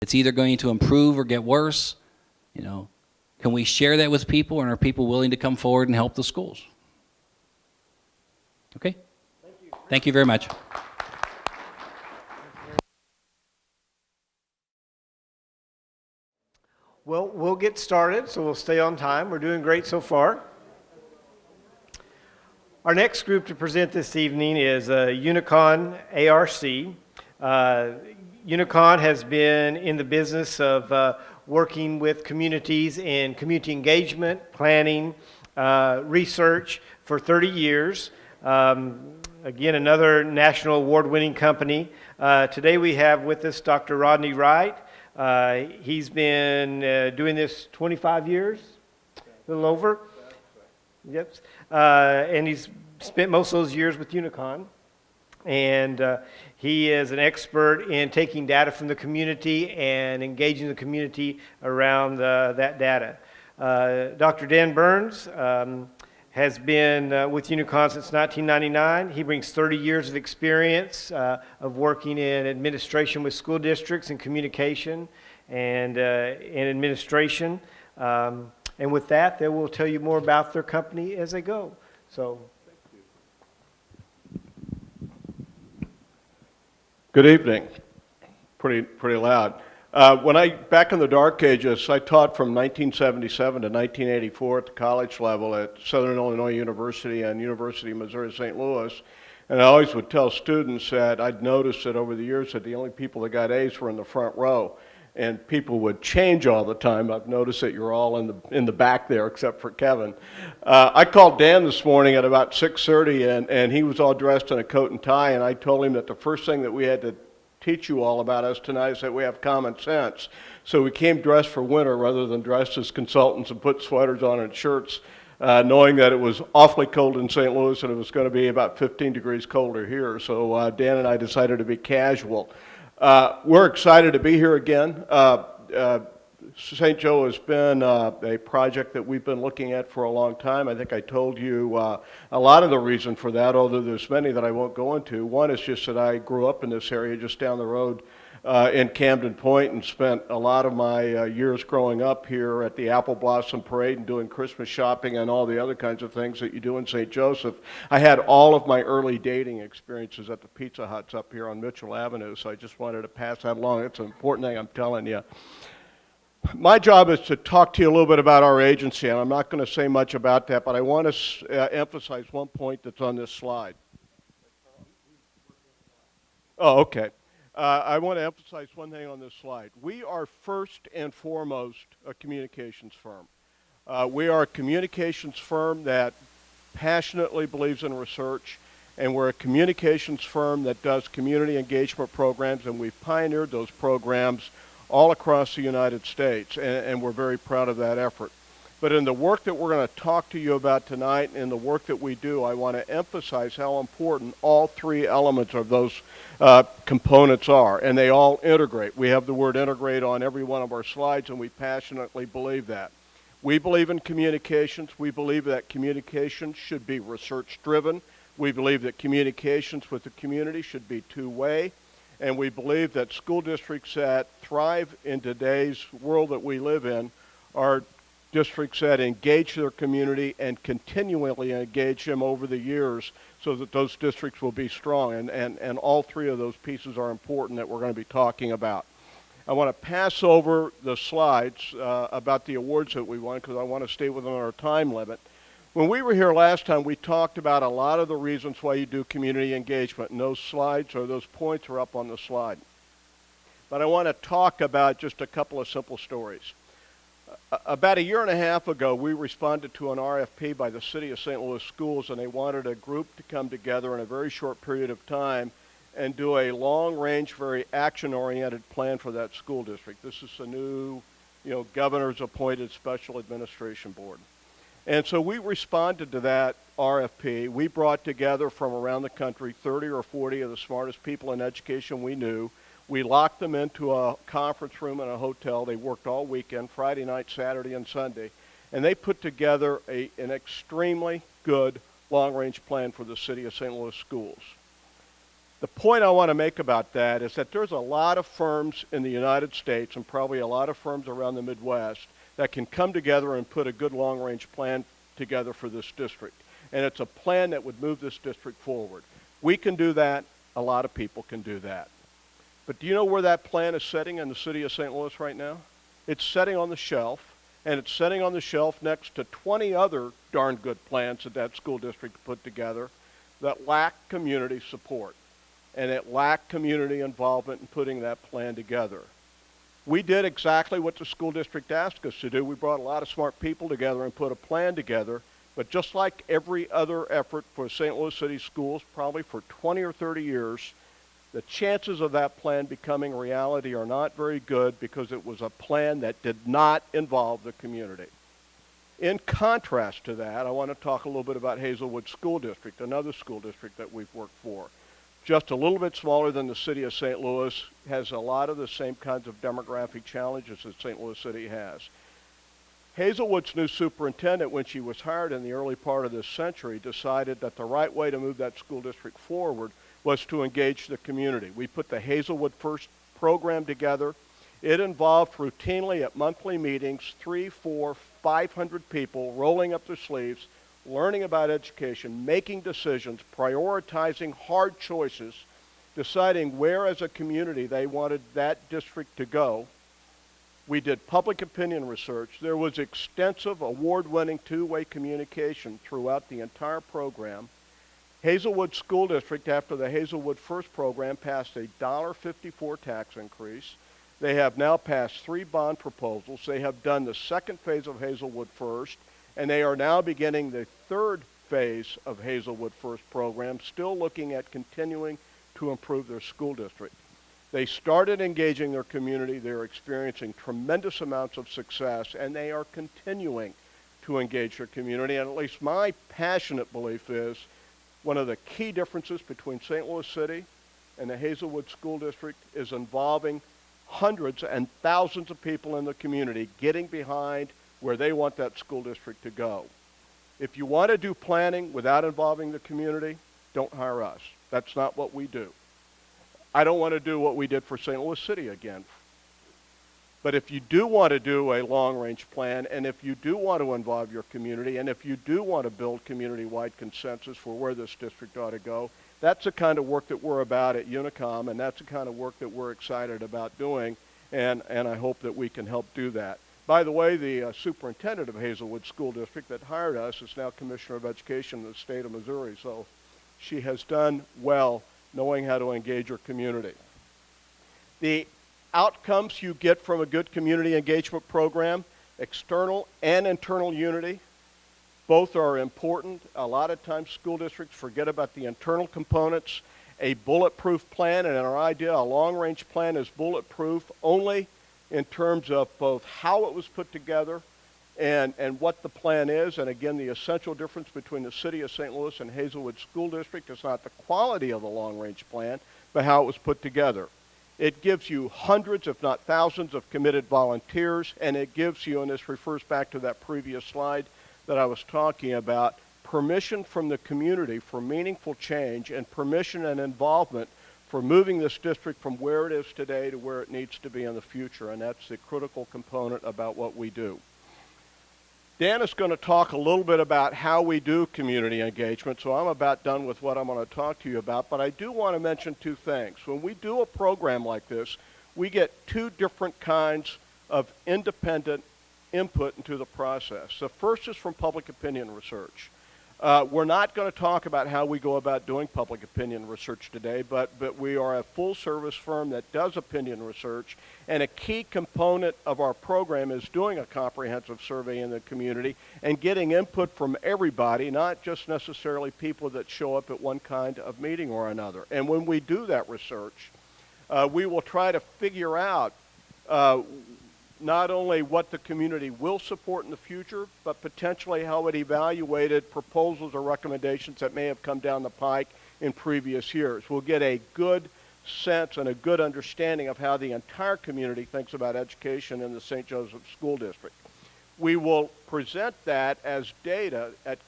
it's either going to improve or get worse. You know, can we share that with people, and are people willing to come forward and help the schools? Okay? Thank you very much. Well, we'll get started, so we'll stay on time. We're doing great so far. Our next group to present this evening is Unicon ARC. Unicon has been in the business of working with communities in community engagement, planning, research for 30 years. Again, another national award-winning company. Today we have with us Dr. Rodney Wright. He's been doing this 25 years, a little over. Yep. And he's spent most of those years with Unicon. And he is an expert in taking data from the community and engaging the community around that data. Dr. Dan Burns has been with Unicon since 1999. He brings 30 years of experience of working in administration with school districts and communication and in administration. And with that, they will tell you more about their company as they go. So, good evening. Pretty loud. Back in the dark ages, I taught from 1977 to 1984 at the college level at Southern Illinois University and University of Missouri St. Louis. And I always would tell students that I'd noticed that over the years that the only people that got A's were in the front row. And people would change all the time. I've noticed that you're all in the back there, except for Kevin. I called Dan this morning at about 6:30, and he was all dressed in a coat and tie, and I told him that the first thing that we had to teach you all about us tonight is that we have common sense. So we came dressed for winter rather than dressed as consultants and put sweaters on and shirts, knowing that it was awfully cold in St. Louis and it was going to be about 15 degrees colder here. So Dan and I decided to be casual. We're excited to be here again. St. Joe has been a project that we've been looking at for a long time. I think I told you a lot of the reason for that, although there's many that I won't go into. One is just that I grew up in this area just down the road in Camden Point and spent a lot of my years growing up here at the Apple Blossom Parade and doing Christmas shopping and all the other kinds of things that you do in St. Joseph. I had all of my early dating experiences at the Pizza Huts up here on Mitchell Avenue, so I just wanted to pass that along. It's an important thing I'm telling you. My job is to talk to you a little bit about our agency, and I'm not going to say much about that, but I want to emphasize one point that's on this slide. Oh, okay. I want to emphasize one thing on this slide. We are first and foremost a communications firm. We are a communications firm that passionately believes in research, and we're a communications firm that does community engagement programs, and we've pioneered those programs all across the United States, and we're very proud of that effort. But in the work that we're going to talk to you about tonight and the work that we do, I want to emphasize how important all three elements of those components are, and they all integrate. We have the word integrate on every one of our slides, and we passionately believe that. We believe in communications. We believe that communications should be research-driven. We believe that communications with the community should be two-way. And we believe that school districts that thrive in today's world that we live in are districts that engage their community and continually engage them over the years so that those districts will be strong. And all three of those pieces are important that we're going to be talking about. I want to pass over the slides about the awards that we won because I want to stay within our time limit. When we were here last time, we talked about a lot of the reasons why you do community engagement, and those slides or those points are up on the slide. But I want to talk about just a couple of simple stories. About a year and a half ago, we responded to an RFP by the City of St. Louis Schools, and they wanted a group to come together in a very short period of time and do a long-range, very action-oriented plan for that school district. This is a new, governor's appointed special administration board. And so we responded to that RFP. We brought together from around the country 30 or 40 of the smartest people in education we knew. We locked them into a conference room in a hotel. They worked all weekend, Friday night, Saturday, and Sunday. And they put together an extremely good long-range plan for the City of St. Louis schools. The point I want to make about that is that there's a lot of firms in the United States and probably a lot of firms around the Midwest that can come together and put a good long-range plan together for this district. And it's a plan that would move this district forward. We can do that. A lot of people can do that. But do you know where that plan is sitting in the city of St. Louis right now? It's sitting on the shelf, and it's sitting on the shelf next to 20 other darn good plans that that school district put together that lack community support. And it lacked community involvement in putting that plan together. We did exactly what the school district asked us to do. We brought a lot of smart people together and put a plan together. But just like every other effort for St. Louis City Schools, probably for 20 or 30 years, the chances of that plan becoming reality are not very good because it was a plan that did not involve the community. In contrast to that, I want to talk a little bit about Hazelwood School District, another school district that we've worked for. Just a little bit smaller than the city of St. Louis, has a lot of the same kinds of demographic challenges that St. Louis City has. Hazelwood's new superintendent, when she was hired in the early part of this century, decided that the right way to move that school district forward was to engage the community. We put the Hazelwood First program together. It involved routinely at monthly meetings 300, 400, 500 people rolling up their sleeves, learning about education, making decisions, prioritizing hard choices, deciding where as a community they wanted that district to go. We did public opinion research. There was extensive award-winning two-way communication throughout the entire program. Hazelwood School District, after the Hazelwood First program, passed a $1.54 tax increase. They have now passed 3 bond proposals. They have done the second phase of Hazelwood First, and they are now beginning the third phase of Hazelwood First program, still looking at continuing to improve their school district. They started engaging their community. They're experiencing tremendous amounts of success, and they are continuing to engage their community. And at least my passionate belief is one of the key differences between St. Louis City and the Hazelwood School District is involving hundreds and thousands of people in the community getting behind where they want that school district to go. If you want to do planning without involving the community, don't hire us. That's not what we do. I don't want to do what we did for St. Louis City again. But if you do want to do a long-range plan, and if you do want to involve your community, and if you do want to build community-wide consensus for where this district ought to go, that's the kind of work that we're about at Unicom, and that's the kind of work that we're excited about doing, and I hope that we can help do that. By the way, the superintendent of Hazelwood School District that hired us is now Commissioner of Education in the state of Missouri, so she has done well knowing how to engage her community. The outcomes you get from a good community engagement program, external and internal unity, both are important. A lot of times school districts forget about the internal components. A bulletproof plan, and in our idea, a long-range plan is bulletproof only in terms of both how it was put together and what the plan is. And again, the essential difference between the city of St. Louis and Hazelwood School District is not the quality of the long-range plan, but how it was put together. It gives you hundreds, if not thousands, of committed volunteers, and it gives you, and this refers back to that previous slide that I was talking about, permission from the community for meaningful change and permission and involvement for moving this district from where it is today to where it needs to be in the future, and that's the critical component about what we do. Dan is going to talk a little bit about how we do community engagement, so I'm about done with what I'm going to talk to you about, but I do want to mention 2 things. When we do a program like this, we get 2 different kinds of independent input into the process. The first is from public opinion research. We're not going to talk about how we go about doing public opinion research today, but we are a full-service firm that does opinion research, and a key component of our program is doing a comprehensive survey in the community and getting input from everybody, not just necessarily people that show up at one kind of meeting or another. And when we do that research, we will try to figure out not only what the community will support in the future, but potentially how it evaluated proposals or recommendations that may have come down the pike in previous years. We'll get a good sense and a good understanding of how the entire community thinks about education in the St. Joseph School District. We will present that as data at